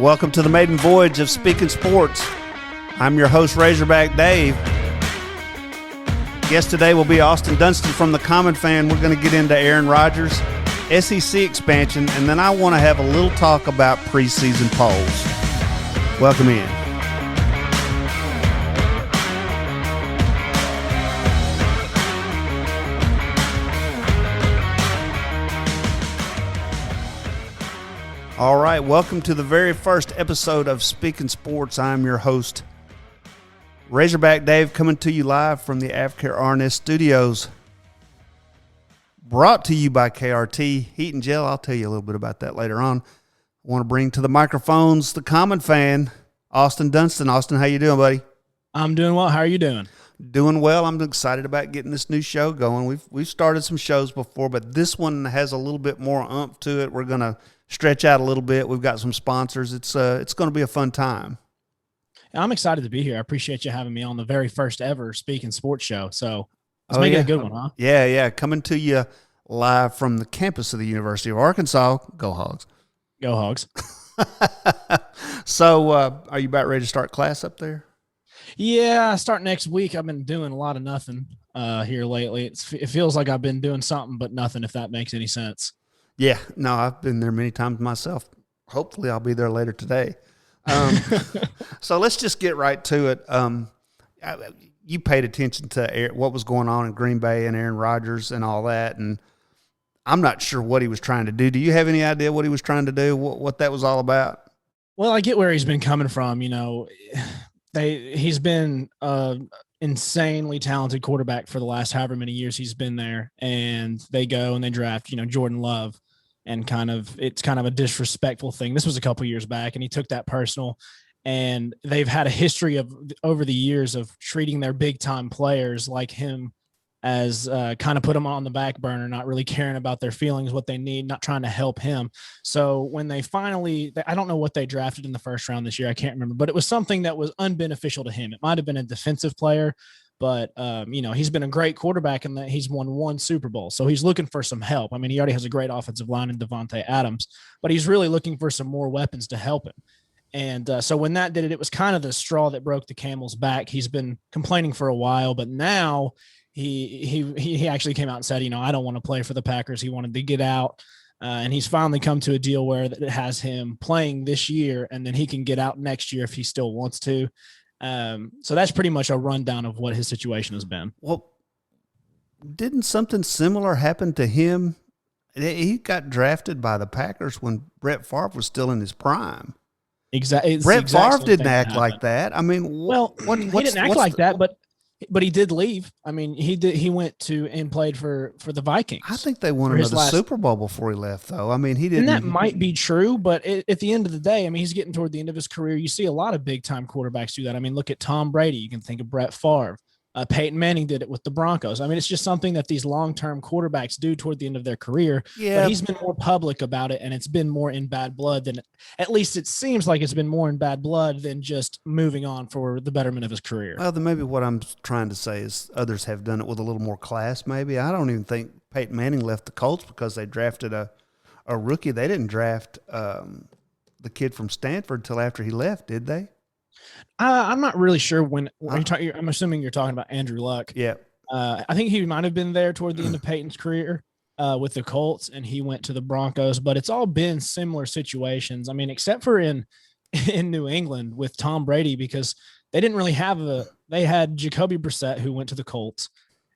Welcome to the maiden voyage of Speaking Sports. I'm your host, Razorback Dave. Guest today will be Austin Dunston from the Common Fan. We're going to get into Aaron Rodgers, SEC expansion, and then I want to have a little talk about preseason polls. Welcome in. All right, welcome to the very first episode of Speaking Sports. I'm your host, Razorback Dave, coming to you live from the Avcare RNS studios. Brought to you by KRT Heat and Gel. I'll tell you a little bit about that later on. I want to bring to the microphones the Common Fan, Austin Dunston. Austin, how you doing, buddy? I'm doing well. How are you doing? Doing well. I'm excited about getting this new show going. We've started some shows before, but this one has a little bit more oomph to it. We're going to stretch out a little bit. We've got some sponsors. It's going to be a fun time. I'm excited to be here. I appreciate you having me on the very first ever Speaking Sports show. So let's make it a good one, huh? Yeah. Coming to you live from the campus of the University of Arkansas. Go Hogs. Go Hogs. So are you about ready to start class up there? Yeah, I start next week. I've been doing a lot of nothing here lately. It feels like I've been doing something but nothing, if that makes any sense. Yeah, no, I've been there many times myself. Hopefully I'll be there later today. So let's just get right to it. You paid attention to what was going on in Green Bay and Aaron Rodgers and all that, and I'm not sure what he was trying to do. Do you have any idea what he was trying to do, what that was all about? Well, I get where he's been coming from. You know, he's been insanely talented quarterback for the last however many years he's been there, and they go and they draft, Jordan Love, and it's kind of a disrespectful thing. This was a couple years back, and he took that personal, and they've had a history of over the years of treating their big time players like him as kind of put them on the back burner, not really caring about their feelings, what they need, not trying to help him. So when they finally, I don't know what they drafted in the first round this year. I can't remember, but it was something that was unbeneficial to him. It might've been a defensive player, but he's been a great quarterback and that he's won one Super Bowl. So he's looking for some help. I mean, he already has a great offensive line in Devontae Adams, but he's really looking for some more weapons to help him. And so when that did it, it was kind of the straw that broke the camel's back. He's been complaining for a while, but now he actually came out and said, I don't want to play for the Packers. He wanted to get out. And he's finally come to a deal where it has him playing this year, and then he can get out next year if he still wants to. So that's pretty much a rundown of what his situation has been. Well, didn't something similar happen to him? He got drafted by the Packers when Brett Favre was still in his prime. Exactly. Brett Favre didn't act like that. I mean, he didn't act like that, but he did leave. I mean, he went to and played for the Vikings. I think they won another Super Bowl before he left, though. I mean, he didn't. And that might be true, but at the end of the day, I mean, he's getting toward the end of his career. You see a lot of big-time quarterbacks do that. I mean, look at Tom Brady. You can think of Brett Favre. Peyton Manning did it with the Broncos. I mean, it's just something that these long-term quarterbacks do toward the end of their career. Yeah. But he's been more public about it, and it's been more in bad blood than – at least it seems like it's been more in bad blood than just moving on for the betterment of his career. Well, then maybe what I'm trying to say is others have done it with a little more class maybe. I don't even think Peyton Manning left the Colts because they drafted a rookie. They didn't draft the kid from Stanford until after he left, did they? I'm not really sure when I'm assuming you're talking about Andrew Luck. Yeah. I think he might have been there toward the end of Peyton's career with the Colts, and he went to the Broncos, but it's all been similar situations. I mean, except for in New England with Tom Brady, because they didn't really they had Jacoby Brissett who went to the Colts.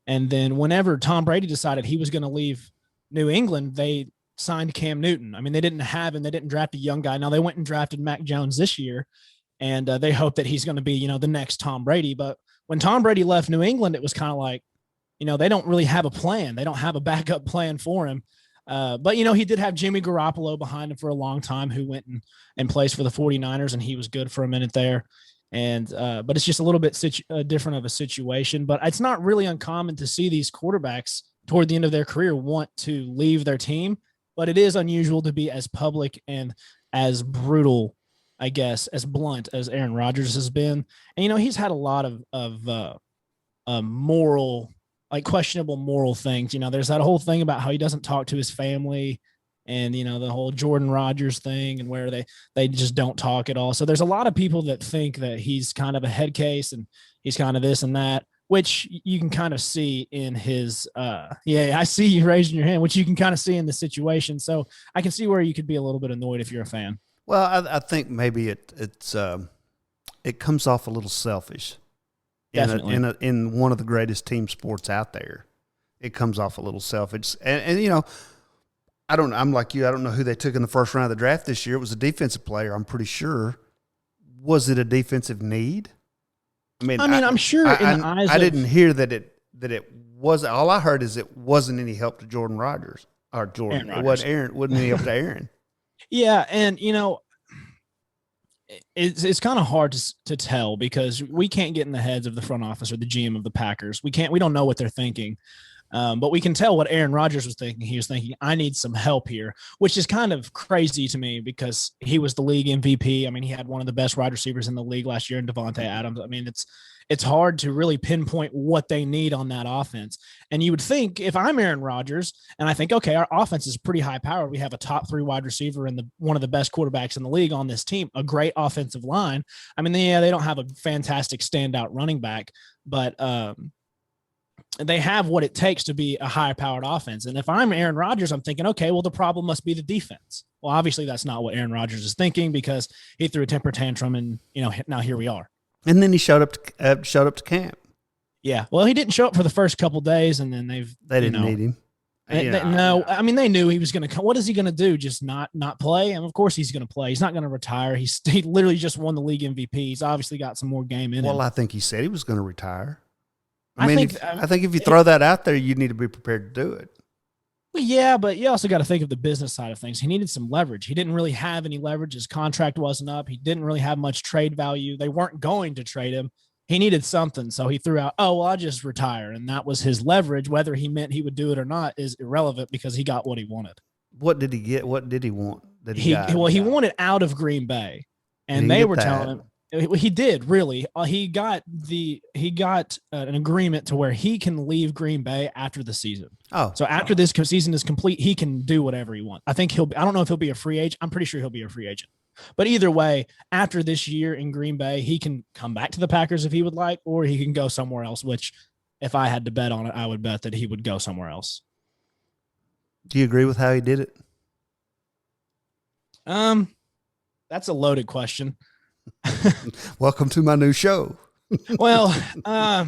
And then whenever Tom Brady decided he was going to leave New England, they signed Cam Newton. I mean, they didn't draft a young guy. Now they went and drafted Mac Jones this year. And they hope that he's going to be, the next Tom Brady. But when Tom Brady left New England, it was kind of like, they don't really have a plan. They don't have a backup plan for him. But, he did have Jimmy Garoppolo behind him for a long time, who went and plays for the 49ers, and he was good for a minute there. And but it's just a little bit different of a situation. But it's not really uncommon to see these quarterbacks toward the end of their career want to leave their team. But it is unusual to be as public and as brutal, I guess, as blunt as Aaron Rodgers has been. And, he's had a lot of moral, like questionable moral things. There's that whole thing about how he doesn't talk to his family. and the whole Jordan Rodgers thing, and where they just don't talk at all. So there's a lot of people that think that he's kind of a head case and he's kind of this and that, which you can kind of see in his I see you raising your hand, which you can kind of see in the situation. So I can see where you could be a little bit annoyed if you're a fan. Well, I think maybe it comes off a little selfish. Definitely. In one of the greatest team sports out there, it comes off a little selfish. And I'm like you. I don't know who they took in the first round of the draft this year. It was a defensive player, I'm pretty sure. Was it a defensive need? I'm sure I didn't hear that it was. All I heard is it wasn't any help to Jordan Rodgers or Jordan. It wasn't any help to Aaron. Yeah, and it's kind of hard to tell because we can't get in the heads of the front office or the GM of the Packers. We don't know what they're thinking. But we can tell what Aaron Rodgers was thinking. He was thinking, I need some help here, which is kind of crazy to me because he was the league MVP. I mean, he had one of the best wide receivers in the league last year in Devontae Adams. I mean, it's hard to really pinpoint what they need on that offense. And you would think if I'm Aaron Rodgers and I think, okay, our offense is pretty high powered. We have a top 3 wide receiver and one of the best quarterbacks in the league on this team, a great offensive line. I mean, they don't have a fantastic standout running back, but they have what it takes to be a high-powered offense. And if I'm Aaron Rodgers, I'm thinking, okay, well, the problem must be the defense. Well, obviously that's not what Aaron Rodgers is thinking because he threw a temper tantrum and, now here we are. And then he showed up to camp. Yeah. Well, he didn't show up for the first couple of days, and then they didn't need him. I mean, they knew he was going to come. What is he going to do? Just not play? And of course he's going to play. He's not going to retire. He literally just won the league MVP. He's obviously got some more game in him. Well, I think he said he was going to retire. I think if you throw that out there, you need to be prepared to do it. Well, yeah, but you also got to think of the business side of things. He needed some leverage. He didn't really have any leverage. His contract wasn't up. He didn't really have much trade value. They weren't going to trade him. He needed something. So he threw out, I'll just retire. And that was his leverage. Whether he meant he would do it or not is irrelevant because he got what he wanted. What did he get? What did he want? He wanted out of Green Bay. And they were telling him. He did really. He got an agreement to where he can leave Green Bay after the season. So after this season is complete, he can do whatever he wants. I don't know if he'll be a free agent. I'm pretty sure he'll be a free agent. But either way, after this year in Green Bay, he can come back to the Packers if he would like, or he can go somewhere else. Which, if I had to bet on it, I would bet that he would go somewhere else. Do you agree with how he did it? That's a loaded question. Welcome to my new show. Well, I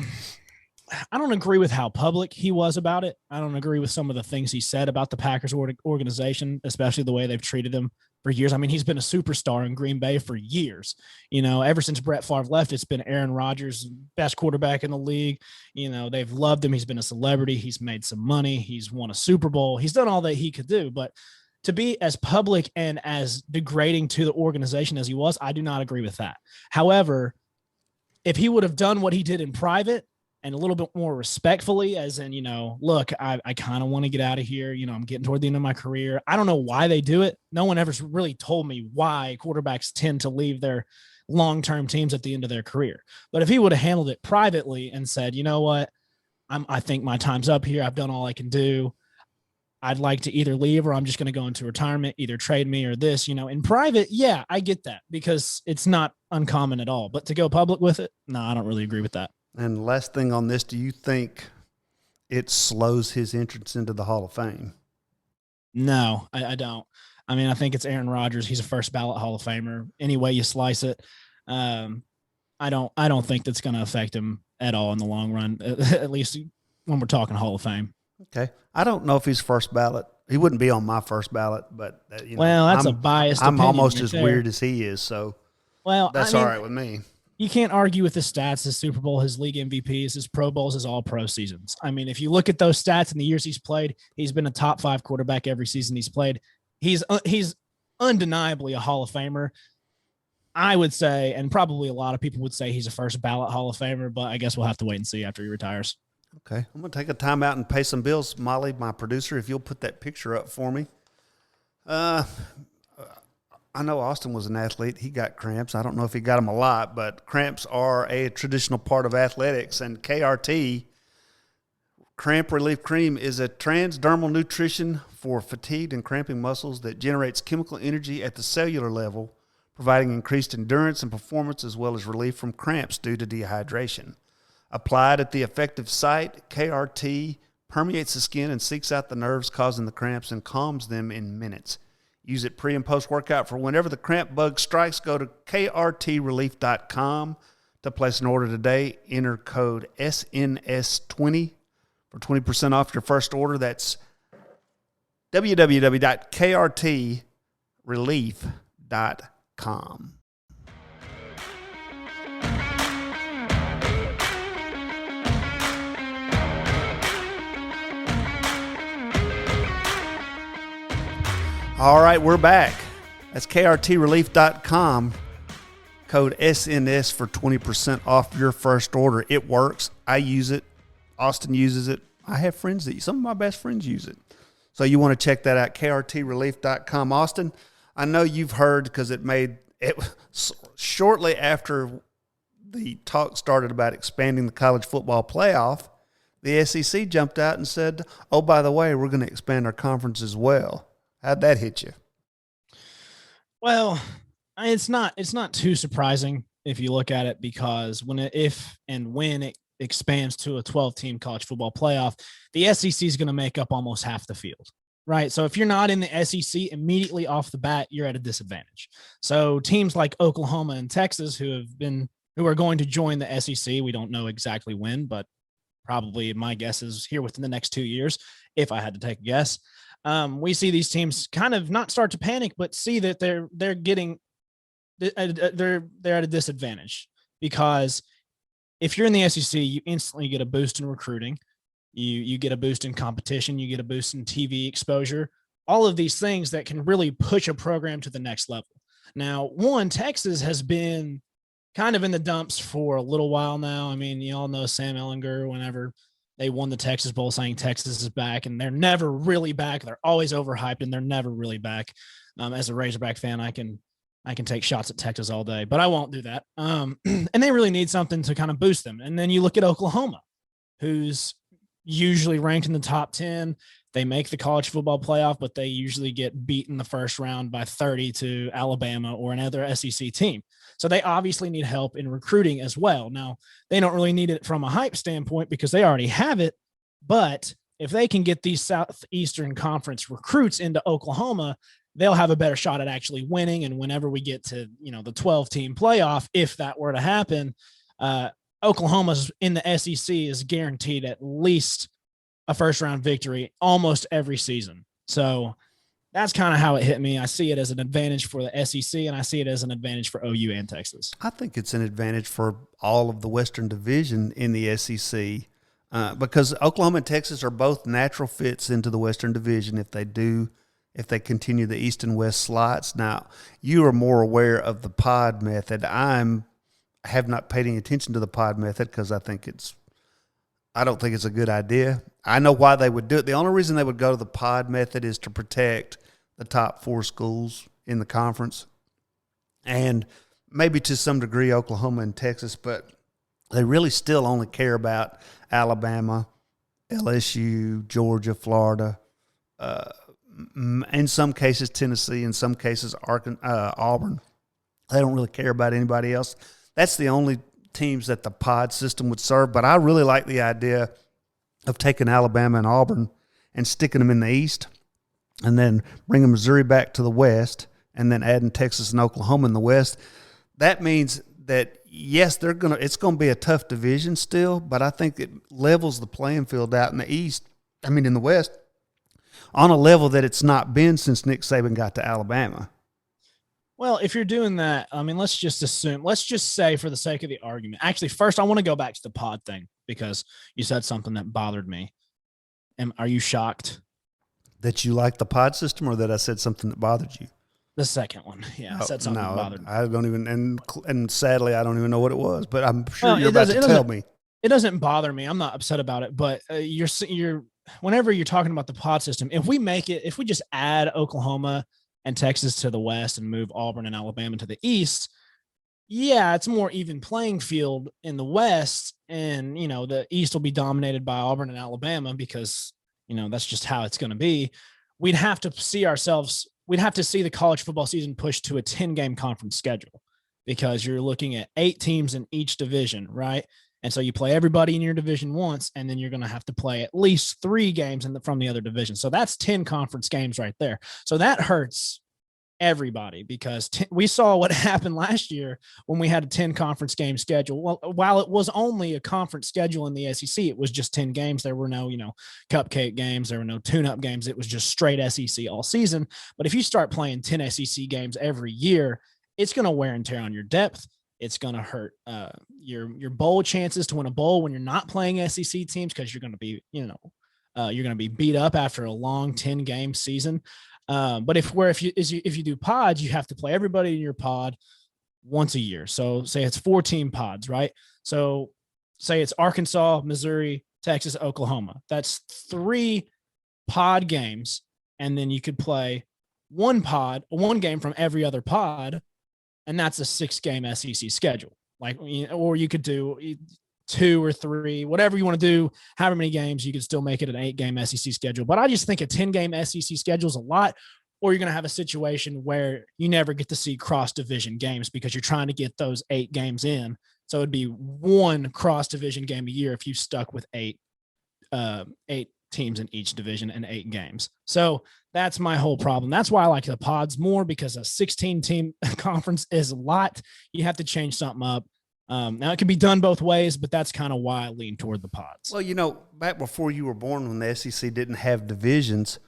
don't agree with how public he was about it. I don't agree with some of the things he said about the Packers organization, especially the way they've treated him for years. I mean, he's been a superstar in Green Bay for years. Ever since Brett Favre left, it's been Aaron Rodgers, best quarterback in the league. They've loved him. He's been a celebrity. He's made some money. He's won a Super Bowl. He's done all that he could do, but to be as public and as degrading to the organization as he was, I do not agree with that. However, if he would have done what he did in private and a little bit more respectfully, as in, look, I kind of want to get out of here. I'm getting toward the end of my career. I don't know why they do it. No one ever really told me why quarterbacks tend to leave their long-term teams at the end of their career. But if he would have handled it privately and said, you know what, I think my time's up here. I've done all I can do. I'd like to either leave or I'm just going to go into retirement, either trade me or this, in private. Yeah, I get that because it's not uncommon at all, but to go public with it, no, I don't really agree with that. And last thing on this, do you think it slows his entrance into the Hall of Fame? No, I don't. I mean, I think it's Aaron Rodgers. He's a first ballot Hall of Famer. Any way you slice it. I don't think that's going to affect him at all in the long run, at least when we're talking Hall of Fame. Okay. I don't know if he's first ballot. He wouldn't be on my first ballot, but that's a biased opinion. I'm almost as weird as he is, so that's all right with me. You can't argue with his stats, his Super Bowl, his league MVPs, his Pro Bowls, his all-pro seasons. I mean, if you look at those stats in the years he's played, he's been a top 5 quarterback every season he's played. He's undeniably a Hall of Famer. I would say, and probably a lot of people would say he's a first ballot Hall of Famer, but I guess we'll have to wait and see after he retires. Okay. I'm going to take a time out and pay some bills. Molly, my producer, if you'll put that picture up for me. I know Austin was an athlete. He got cramps. I don't know if he got them a lot, but cramps are a traditional part of athletics, and KRT Cramp Relief Cream is a transdermal nutrition for fatigued and cramping muscles that generates chemical energy at the cellular level, providing increased endurance and performance as well as relief from cramps due to dehydration. Applied at the affected site, KRT permeates the skin and seeks out the nerves causing the cramps and calms them in minutes. Use it pre- and post-workout for whenever the cramp bug strikes. Go to krtrelief.com to place an order today. Enter code SNS20 for 20% off your first order. That's www.krtrelief.com. All right, we're back. That's krtrelief.com. Code SNS for 20% off your first order. It works. I use it. Austin uses it. I have friends that some of my best friends use it. So you want to check that out, krtrelief.com. Austin, I know you've heard because it shortly after the talk started about expanding the college football playoff, the SEC jumped out and said, oh, by the way, we're going to expand our conference as well. How'd that hit you? Well, it's not too surprising if you look at it, because when it expands to a 12-team college football playoff, the SEC is going to make up almost half the field, right? So if you're not in the SEC immediately off the bat, you're at a disadvantage. So teams like Oklahoma and Texas who are going to join the SEC, we don't know exactly when, but probably my guess is here within the next 2 years, if I had to take a guess. We see these teams kind of not start to panic, but see that they're at a disadvantage, because if you're in the SEC, you instantly get a boost in recruiting, you get a boost in competition, you get a boost in TV exposure, all of these things that can really push a program to the next level. Now, Texas has been kind of in the dumps for a little while now. I mean, you all know Sam Ehlinger, whenever they won the Texas Bowl, saying Texas is back, and they're never really back. They're always overhyped, and they're never really back. As a Razorback fan, I can take shots at Texas all day, but I won't do that. And they really need something to kind of boost them. And then you look at Oklahoma, who's usually ranked in the top 10. They make the college football playoff, but they usually get beat in the first round by 30 to Alabama or another SEC team. So they obviously need help in recruiting as well. Now, they don't really need it from a hype standpoint because they already have it. But if they can get these Southeastern Conference recruits into Oklahoma, they'll have a better shot at actually winning. And whenever we get to, the 12-team playoff, if that were to happen, Oklahoma's in the SEC is guaranteed at least a first-round victory almost every season. So that's kind of how it hit me. I see it as an advantage for the SEC, and I see it as an advantage for OU and Texas. I think it's an advantage for all of the Western Division in the SEC because Oklahoma and Texas are both natural fits into the Western Division if they continue the East and West slots. Now, you are more aware of the pod method. I have not paid any attention to the pod method because I don't think it's a good idea. I know why they would do it. The only reason they would go to the pod method is to protect the top 4 schools in the conference and maybe to some degree Oklahoma and Texas, but they really still only care about Alabama, LSU, Georgia, Florida, in some cases Tennessee, in some cases Auburn. They don't really care about anybody else. That's the only teams that the pod system would serve, but I really like the idea of taking Alabama and Auburn and sticking them in the East and then bringing Missouri back to the West and then adding Texas and Oklahoma in the West. That means that, yes, it's going to be a tough division still, but I think it levels the playing field out in the West on a level that it's not been since Nick Saban got to Alabama. Well, if you're doing that, let's just say for the sake of the argument. Actually, first I want to go back to the pod thing because you said something that bothered me. Are you shocked? That you like the pod system or that I said something that bothered you? The second one. Yeah, I said something that bothered me. I don't even, and sadly, I don't even know what it was, but I'm sure you're about to tell me. It doesn't bother me. I'm not upset about it, but whenever you're talking about the pod system, if we just add Oklahoma and Texas to the West and move Auburn and Alabama to the East, yeah, it's more even playing field in the West, and the East will be dominated by Auburn and Alabama because that's just how it's going to be. We'd have to see the college football season pushed to a 10-game conference schedule because you're looking at 8 teams in each division, right? And so you play everybody in your division once, and then you're going to have to play at least 3 games from the other division. So that's 10 conference games right there. So that hurts everybody because we saw what happened last year when we had a 10 conference game schedule. Well, while it was only a conference schedule in the SEC, it was just 10 games. There were no, cupcake games. There were no tune-up games. It was just straight SEC all season. But if you start playing 10 SEC games every year, it's going to wear and tear on your depth. It's going to hurt your bowl chances to win a bowl when you're not playing SEC teams because you're going to be, you're going to be beat up after a long 10-game season. But if you do pods, you have to play everybody in your pod once a year. So say it's 14 pods, right? So say it's Arkansas, Missouri, Texas, Oklahoma. That's 3 pod games. And then you could play one game from every other pod. And that's a 6-game SEC schedule. Or you could do 2 or 3, whatever you want to do, however many games, you could still make it an 8-game SEC schedule. But I just think a 10-game SEC schedule is a lot, or you're going to have a situation where you never get to see cross-division games because you're trying to get those 8 games in. So it'd be 1 cross-division game a year if you stuck with 8 teams in each division and 8 games. So that's my whole problem. That's why I like the pods more, because a 16-team conference is a lot. You have to change something up. Now it can be done both ways, but that's kind of why I lean toward the pods. Well, back before you were born, when the SEC didn't have divisions,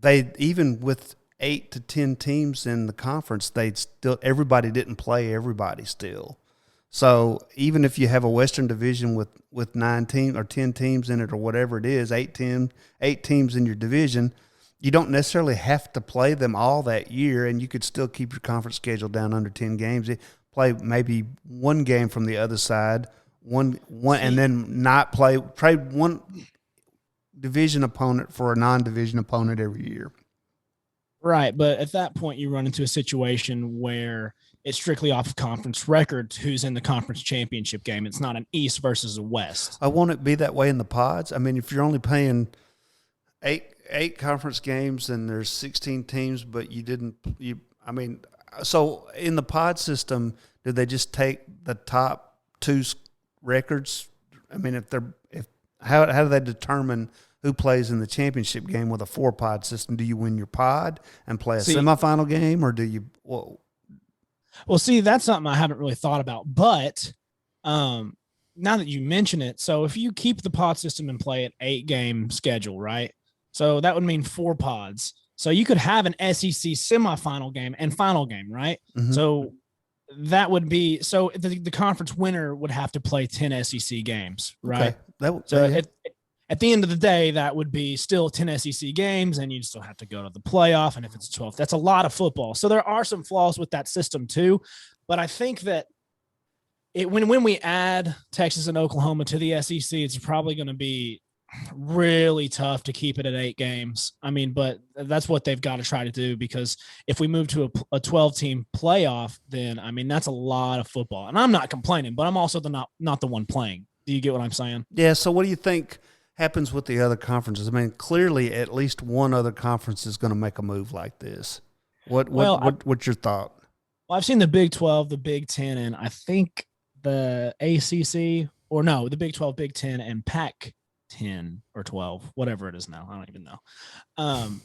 they, even with 8 to 10 teams in the conference, everybody didn't play everybody still. So even if you have a Western division with 9 teams or 10 teams in it or whatever it is, 8 teams in your division, you don't necessarily have to play them all that year, and you could still keep your conference schedule down under 10 games. Play maybe 1 game from the other side, one, and then not play one division opponent for a non-division opponent every year. Right, but at that point, you run into a situation where it's strictly off of conference record who's in the conference championship game. It's not an East versus a West. I want it to be that way in the pods. I mean, if you're only playing eight conference games and there's 16 teams, but so in the pod system, did they just take the top 2 records? I mean, how do they determine who plays in the championship game with a 4-pod system? Do you win your pod and play a semifinal game, or do you? Well, see, that's something I haven't really thought about. But now that you mention it, so if you keep the pod system and play an 8-game schedule, right? So that would mean 4 pods. So you could have an SEC semifinal game and final game, right? Mm-hmm. So that would be the conference winner would have to play 10 SEC games, right? Okay. At the end of the day, that would be still 10 SEC games, and you'd still have to go to the playoff. And if it's 12, that's a lot of football. So there are some flaws with that system too. But I think that when we add Texas and Oklahoma to the SEC, it's probably going to be really tough to keep it at 8 games. I mean, but that's what they've got to try to do, because if we move to a 12-team playoff, then, I mean, that's a lot of football. And I'm not complaining, but I'm also not the one playing. Do you get what I'm saying? Yeah, so what do you think happens with the other conferences? I mean, clearly at least one other conference is going to make a move like this. What's your thought? Well, I've seen the Big 12, the Big 10, and I think the ACC, the Big 12, Big 10, and Pac 10 or 12, whatever it is now. I don't even know.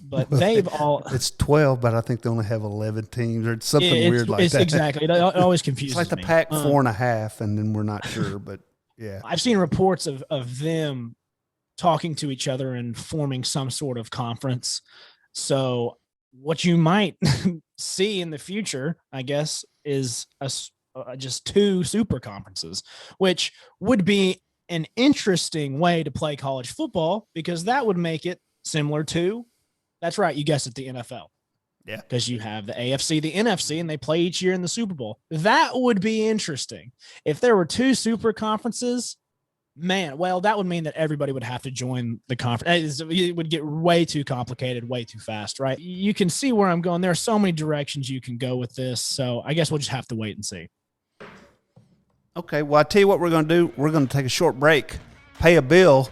But they've all... It's 12, but I think they only have 11 teams or something weird like that. Exactly. It always confuses me. It's like the Pac 4.5, and then we're not sure, but yeah. I've seen reports of them talking to each other and forming some sort of conference. So what you might see in the future, I guess, is just 2 super conferences, which would be an interesting way to play college football, because that would make it similar to, that's right, you guessed it, the NFL. Yeah. Because you have the AFC, the NFC, and they play each year in the Super Bowl. That would be interesting. If there were 2 super conferences, Man, well, that would mean that everybody would have to join the conference. It would get way too complicated, way too fast, right? You can see where I'm going. There are so many directions you can go with this. So I guess we'll just have to wait and see. Okay, well, I'll tell you what we're going to do. We're going to take a short break, pay a bill,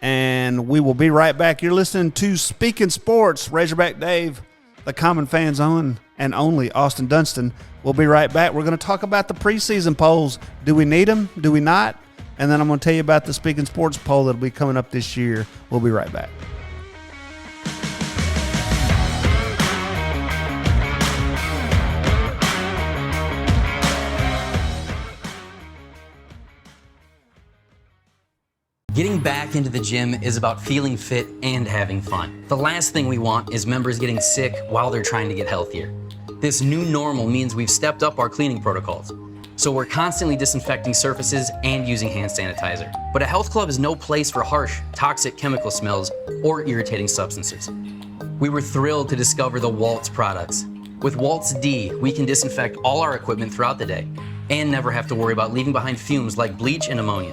and we will be right back. You're listening to Speaking Sports. Razorback Dave, the Common Fan's on and only Austin Dunston. We'll be right back. We're going to talk about the preseason polls. Do we need them? Do we not? And then I'm going to tell you about the Speaking Sports poll that will be coming up this year. We'll be right back. Getting back into the gym is about feeling fit and having fun. The last thing we want is members getting sick while they're trying to get healthier. This new normal means we've stepped up our cleaning protocols. So we're constantly disinfecting surfaces and using hand sanitizer. But a health club is no place for harsh, toxic chemical smells or irritating substances. We were thrilled to discover the Waltz products. With Waltz D, we can disinfect all our equipment throughout the day and never have to worry about leaving behind fumes like bleach and ammonia.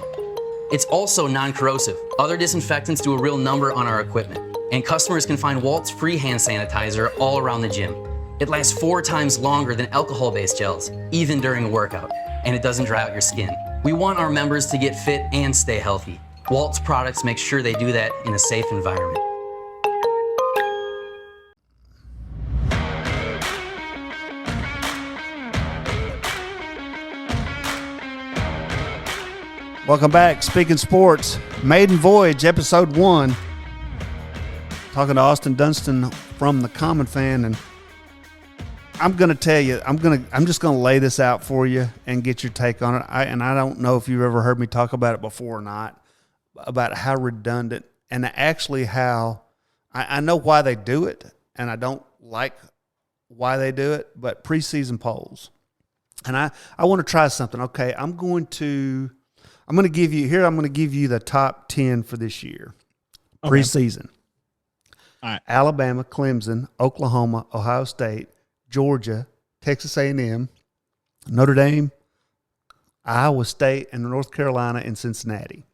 It's also non-corrosive. Other disinfectants do a real number on our equipment, and customers can find Waltz free hand sanitizer all around the gym. It lasts 4 times longer than alcohol-based gels, even during a workout, and it doesn't dry out your skin. We want our members to get fit and stay healthy. Waltz products make sure they do that in a safe environment. Welcome back. Speaking Sports, Maiden Voyage, Episode 1. Talking to Austin Dunston from the Common Fan, and I'm going to tell you, I'm just going to lay this out for you and get your take on it. I don't know if you've ever heard me talk about it before or not, about how redundant and actually how I know why they do it, and I don't like why they do it, but preseason polls. And I want to try something. Okay, I'm going to give you the top 10 for this year. Okay. Preseason. All right. Alabama, Clemson, Oklahoma, Ohio State, Georgia, Texas A&M, Notre Dame, Iowa State, and North Carolina and Cincinnati.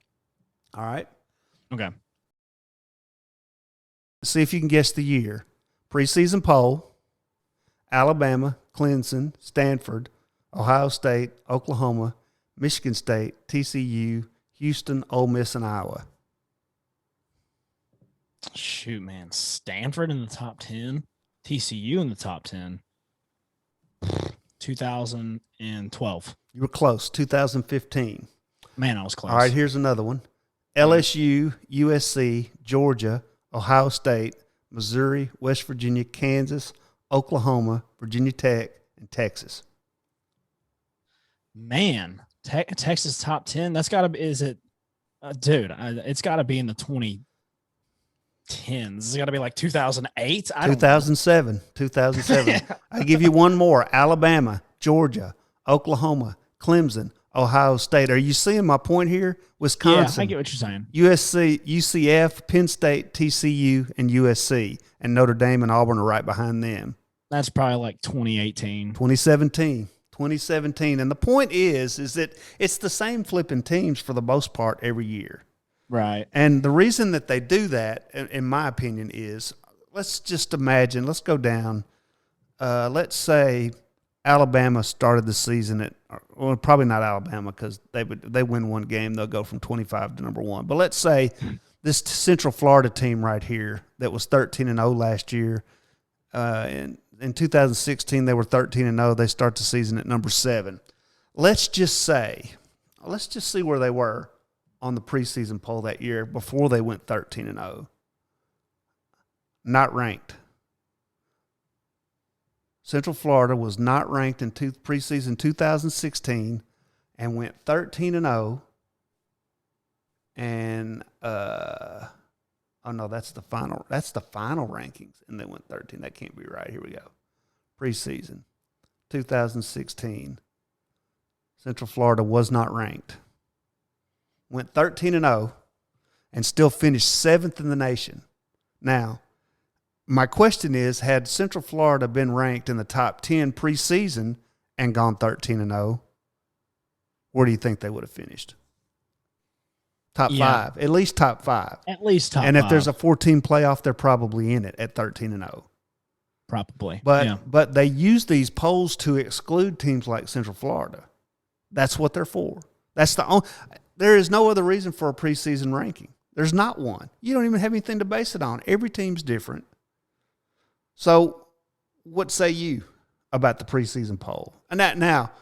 All right? Okay. See if you can guess the year. Preseason poll, Alabama, Clemson, Stanford, Ohio State, Oklahoma, Michigan State, TCU, Houston, Ole Miss, and Iowa. Shoot, man. Stanford in the top 10. TCU in the top 10. 2012. You were close. 2015. Man, I was close. All right, here's another one. LSU, USC, Georgia, Ohio State, Missouri, West Virginia, Kansas, Oklahoma, Virginia Tech, and Texas. Man, Texas top 10. That's got to be, is it, dude, it's got to be in the 2010s. It's got to be like 2008. 2007. I give you one more. Alabama, Georgia, Oklahoma, Clemson, Ohio State. Are you seeing my point here? Wisconsin. Yeah, I get what you're saying. USC, UCF, Penn State, TCU, and USC. And Notre Dame and Auburn are right behind them. That's probably like 2018. 2017. And the point is that it's the same flipping teams for the most part every year. Right. And the reason that they do that, in my opinion, is let's just imagine, let's go down. Let's say Alabama started the season at, well, probably not Alabama because they win one game, they'll go from 25 to number 1. But let's say this Central Florida team right here that was 13-0 last year, in 2016, they were 13-0. They start the season at number 7. Let's just see where they were on the preseason poll that year before they went 13-0. Not ranked. Central Florida was not ranked in preseason 2016 and went 13-0. And oh no, that's the final rankings, and they went 13. That can't be right. Here we go. Preseason 2016. Central Florida was not ranked. Went 13-0 and still finished 7th in the nation. Now, my question is, had Central Florida been ranked in the top 10 preseason and gone 13-0, where do you think they would have finished? Top five. At least top five. At least top five. And if there's a 14 playoff, they're probably in it at 13-0. Probably. But they use these polls to exclude teams like Central Florida. That's what they're for. There is no other reason for a preseason ranking. There's not one. You don't even have anything to base it on. Every team's different. So what say you about the preseason poll? And that now,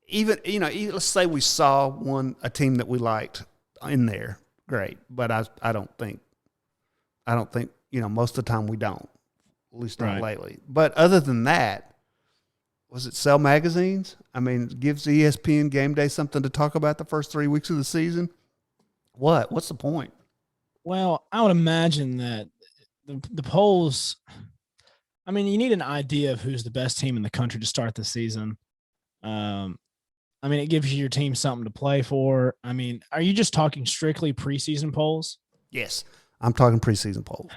even let's say we saw a team that we liked in there, great. But I don't think most of the time we don't, at least not lately. But other than that, was it sell magazines? I mean, gives ESPN Game Day something to talk about the first 3 weeks of the season. What's the point? Well, I would imagine that the polls. I mean, you need an idea of who's the best team in the country to start the season. I mean, it gives your team something to play for. I mean, are you just talking strictly preseason polls? Yes, I'm talking preseason polls.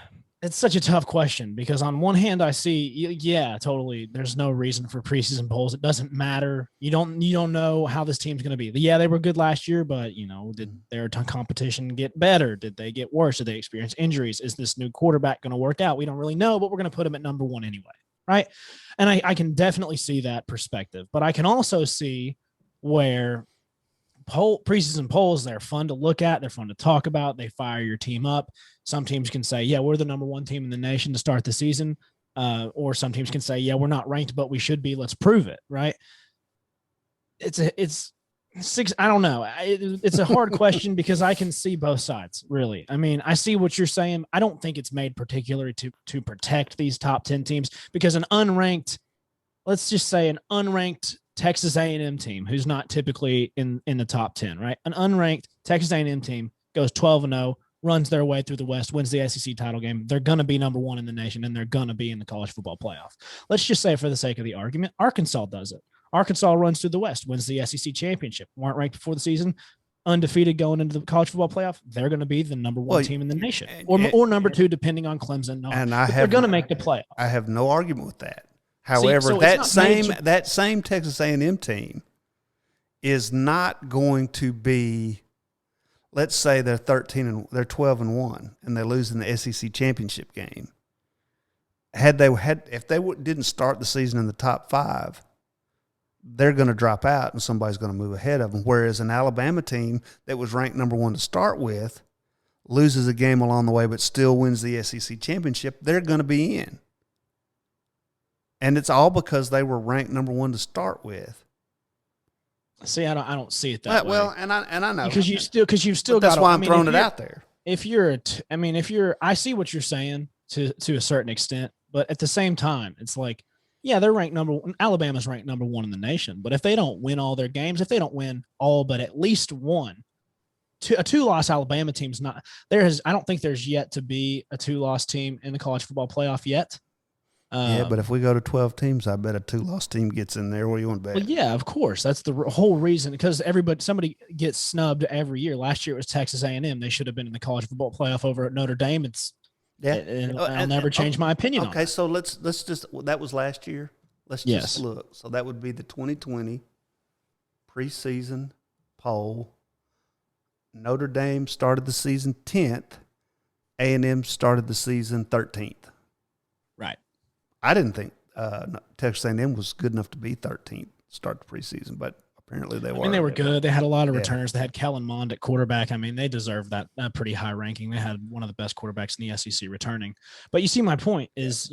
It's such a tough question because on one hand, I see, totally. There's no reason for preseason polls. It doesn't matter. You don't know how this team's going to be. Yeah, they were good last year, but did their competition get better? Did they get worse? Did they experience injuries? Is this new quarterback going to work out? We don't really know, but we're going to put him at number one anyway, right? And I can definitely see that perspective, but I can also see where preseason polls, they're fun to look at. They're fun to talk about. They fire your team up. Some teams can say, yeah, we're the number one team in the nation to start the season. Or some teams can say, yeah, we're not ranked, but we should be. Let's prove it. Right. It's six. I don't know. It's a hard question because I can see both sides, really. I mean, I see what you're saying. I don't think it's made particularly to protect these top 10 teams because let's just say an unranked Texas A&M team who's not typically in the top 10, right? An unranked Texas A&M team goes 12-0, runs their way through the West, wins the SEC title game. They're going to be number one in the nation, and they're going to be in the college football playoff. Let's just say, for the sake of the argument, Arkansas does it. Arkansas runs through the West, wins the SEC championship, weren't ranked before the season, undefeated going into the college football playoff. They're going to be the number one team in the nation, or number two, depending on Clemson. They're going to make the playoff. I have no argument with that. However, that same Texas A&M team is not going to be. Let's say they're 12-1, and they lose in the SEC championship game. If they didn't start the season in the top 5, they're going to drop out, and somebody's going to move ahead of them. Whereas an Alabama team that was ranked number 1 to start with loses a game along the way, but still wins the SEC championship, they're going to be in. And it's all because they were ranked number 1 to start with. See, I don't see it that way. Well, and I know because you've still got. That's why I'm throwing it out there. I see what you're saying to a certain extent, but at the same time, it's like, yeah, they're ranked Alabama's ranked number 1 in the nation, but if they don't win all their games, if they don't win all but at least one, a 2-loss Alabama team's not there. I don't think there's yet to be a 2-loss team in the college football playoff yet. But if we go to 12 teams, I bet a 2-loss team gets in there. What do you want to bet? Well, yeah, of course. That's the whole reason, because somebody gets snubbed every year. Last year it was Texas A&M. They should have been in the college football playoff over at Notre Dame. I'll never change my opinion on it. Okay, so let's just – that was last year. Let's just look. So that would be the 2020 preseason poll. Notre Dame started the season 10th. A&M started the season 13th. Right. I didn't think Texas A&M was good enough to be 13th, start the preseason, but apparently they were. I mean, they were good. They had a lot of returners. They had Kellen Mond at quarterback. I mean, they deserved that pretty high ranking. They had one of the best quarterbacks in the SEC returning. But you see, my point is,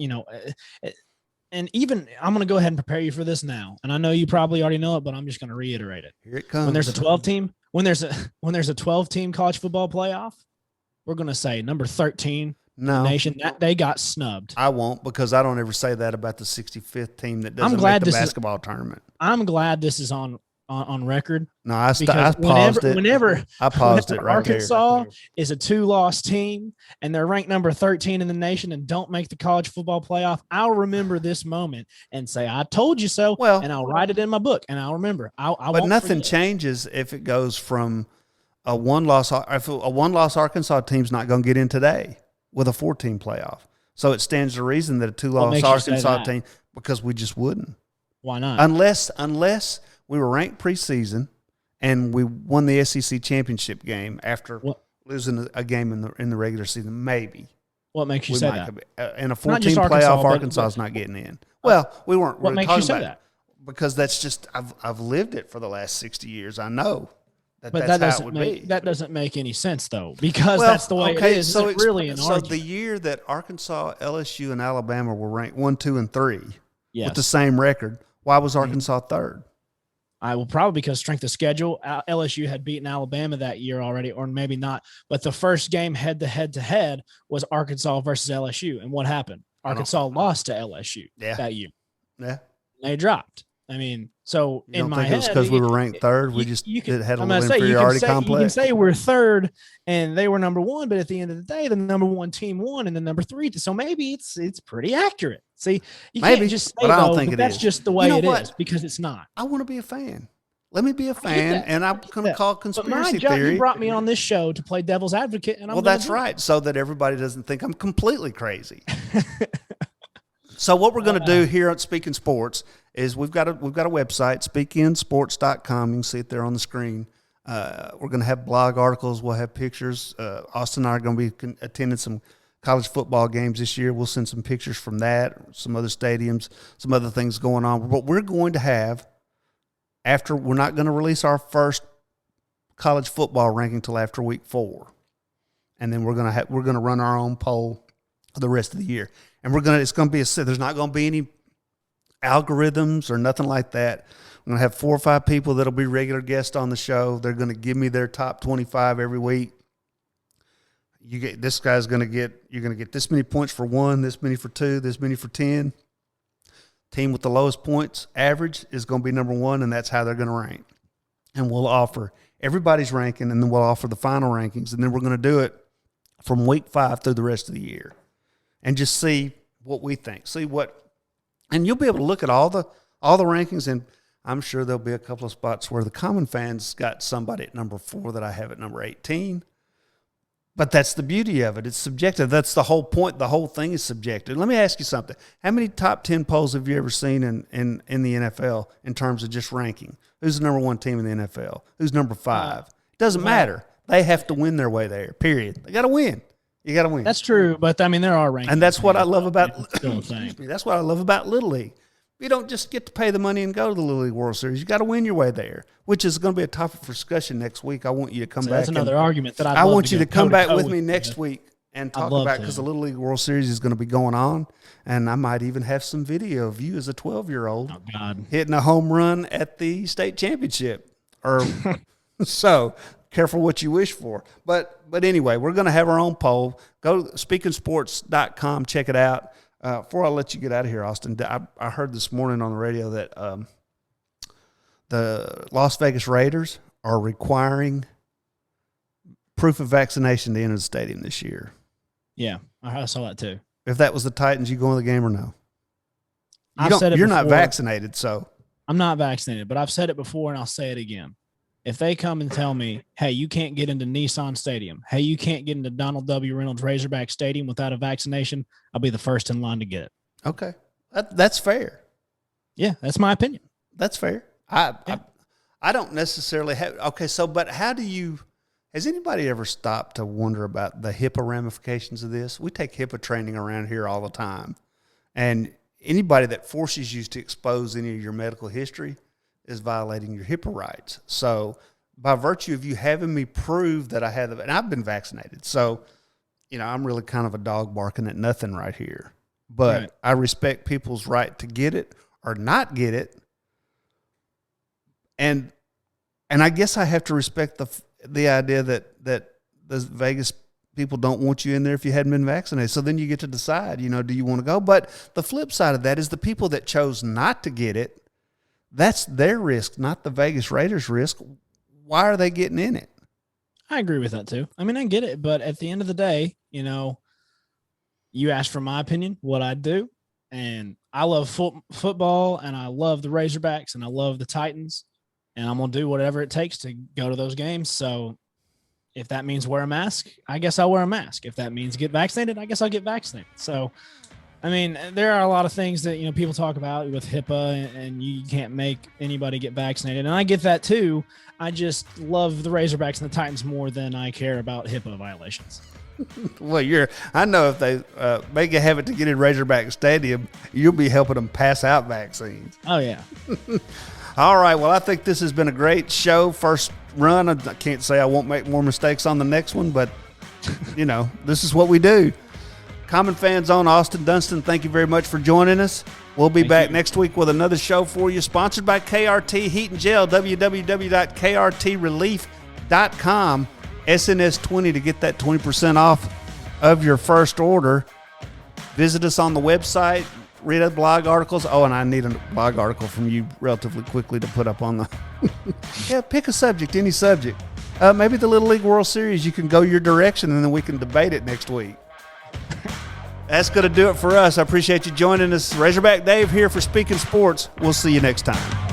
and even I'm going to go ahead and prepare you for this now. And I know you probably already know it, but I'm just going to reiterate it. Here it comes. When there's a 12 team, when there's a 12-team college football playoff, we're going to say number 13. No, nation that they got snubbed. I won't, because I don't ever say that about the 65th team that doesn't make the basketball tournament. I'm glad this is on record. No, I paused it. Whenever Arkansas there. is a 2-loss team and they're ranked number 13 in the nation and don't make the college football playoff, I'll remember this moment and say, "I told you so." Well, and I'll write it in my book and I'll remember. But nothing changes if it goes from a 1-loss. If a 1-loss Arkansas team's not going to get in today with a 14 playoff. So it stands to reason that a 2-loss Arkansas team, because we just wouldn't. Why not? Unless we were ranked preseason and we won the SEC championship game after What? losing a game in the regular season, maybe. What makes you We say might that? have, in a Not just 14 Arkansas, playoff, but- Arkansas is not getting in. Well, we weren't What really makes talking you say about that? it because that's just I've lived it for the last 60 years. I know But that's that how it doesn't would make be. that doesn't make any sense though, because Well, that's the way okay, it is. so It's really an so argument. the year that Arkansas, LSU, and Alabama were ranked 1, 2, and 3 Yes. with the same record, why was Arkansas third? I will probably because strength of schedule. LSU had beaten Alabama that year already, or maybe not. But the first game head to head was Arkansas versus LSU. And what happened? Arkansas lost to LSU that year. Yeah. They dropped. I mean, so You in don't my think it was head, because we were ranked third? We you- just you can- had a I'm gonna little say, inferiority you can complex. say we're third and they were number one, but at the end of the day, the number one team won and the number three. So maybe it's pretty accurate. See, you Maybe, can't just say but I don't though, think but it that's is. just the way You know it what? is because it's not. I want to be a fan. Let me be a fan, that. and I'm going to call But my conspiracy job, theory. you brought me on this show to play devil's advocate, and I'm Well, gonna that's do it. right, so that everybody doesn't think I'm completely crazy. So what we're going to do here at Speaking Sports is we've got a website, speakinsports.com. You can see it there on the screen. We're going to have blog articles. We'll have pictures. Austin and I are going to be attending some college football games this year. We'll send some pictures from that, some other stadiums, some other things going on. But we're going to have, we're not going to release our first college football ranking till after week 4. And then we're going to run our own poll for the rest of the year. And it's going to be there's not going to be any algorithms or nothing like that. I'm going to have 4 or 5 people that'll be regular guests on the show. They're going to give me their top 25 every week. You're going to get this many points for 1, this many for 2, this many for 10. Team with the lowest points average is going to be number 1, and that's how they're going to rank. And we'll offer everybody's ranking, and then we'll offer the final rankings, and then we're going to do it from week 5 through the rest of the year. And just see what we think. And you'll be able to look at all the rankings, and I'm sure there'll be a couple of spots where the common fans got somebody at number 4 that I have at number 18. But that's the beauty of it. It's subjective. That's the whole point. The whole thing is subjective. Let me ask you something. How many top 10 polls have you ever seen in the NFL in terms of just ranking? Who's the number 1 team in the NFL? Who's number 5? It doesn't matter. They have to win their way there, period. They got to win. You got to win. That's true, but I mean there are rankings, and that's what I love about. Still a thing. Excuse me, that's what I love about Little League. You don't just get to pay the money and go to the Little League World Series. You got to win your way there, which is going to be a topic for discussion next week. I want you to come back. That's another argument that I want you to come back with me you. next week and talk love about to. because the Little League World Series is going to be going on, and I might even have some video of you as a 12-year-old Oh God. hitting a home run at the state championship. So careful what you wish for. But anyway, we're going to have our own poll. Go to speakinsports.com, check it out. Before I let you get out of here, Austin, I heard this morning on the radio that the Las Vegas Raiders are requiring proof of vaccination to enter the stadium this year. Yeah, I saw that too. If that was the Titans, you go in the game or no? You're not vaccinated, so. I'm not vaccinated, but I've said it before and I'll say it again. If they come and tell me, hey, you can't get into Nissan Stadium, hey, you can't get into Donald W. Reynolds Razorback Stadium without a vaccination, I'll be the first in line to get it. Okay. That's fair. Yeah, that's my opinion. That's fair. I don't necessarily have – okay, so but how do you – has anybody ever stopped to wonder about the HIPAA ramifications of this? We take HIPAA training around here all the time, and anybody that forces you to expose any of your medical history is violating your HIPAA rights. So by virtue of you having me prove that I had – and I've been vaccinated, so, I'm really kind of a dog barking at nothing right here. But Right. I respect people's right to get it or not get it. And I guess I have to respect the idea that the Vegas people don't want you in there if you hadn't been vaccinated. So then you get to decide, do you want to go? But the flip side of that is the people that chose not to get it, that's their risk, not the Vegas Raiders' risk. Why are they getting in it? I agree with that too. I mean, I get it, but at the end of the day, you asked for my opinion, what I'd do, and I love football, and I love the Razorbacks, and I love the Titans, and I'm going to do whatever it takes to go to those games. So if that means wear a mask, I guess I'll wear a mask. If that means get vaccinated, I guess I'll get vaccinated. So I mean, there are a lot of things that, people talk about with HIPAA and you can't make anybody get vaccinated. And I get that too. I just love the Razorbacks and the Titans more than I care about HIPAA violations. Well, I know if they make a habit to get in Razorback Stadium, you'll be helping them pass out vaccines. Oh, yeah. All right. Well, I think this has been a great show. First run. I can't say I won't make more mistakes on the next one, but, this is what we do. Common Fan Zone, Austin Dunston, thank you very much for joining us. We'll be back next week with another show for you, sponsored by KRT Heat and Gel, www.krtrelief.com, SNS 20 to get that 20% off of your first order. Visit us on the website, read our blog articles. Oh, and I need a blog article from you relatively quickly to put up on the yeah, pick a subject, any subject. Maybe the Little League World Series, you can go your direction and then we can debate it next week. That's going to do it for us. I appreciate you joining us. Razorback Dave here for Speaking Sports. We'll see you next time.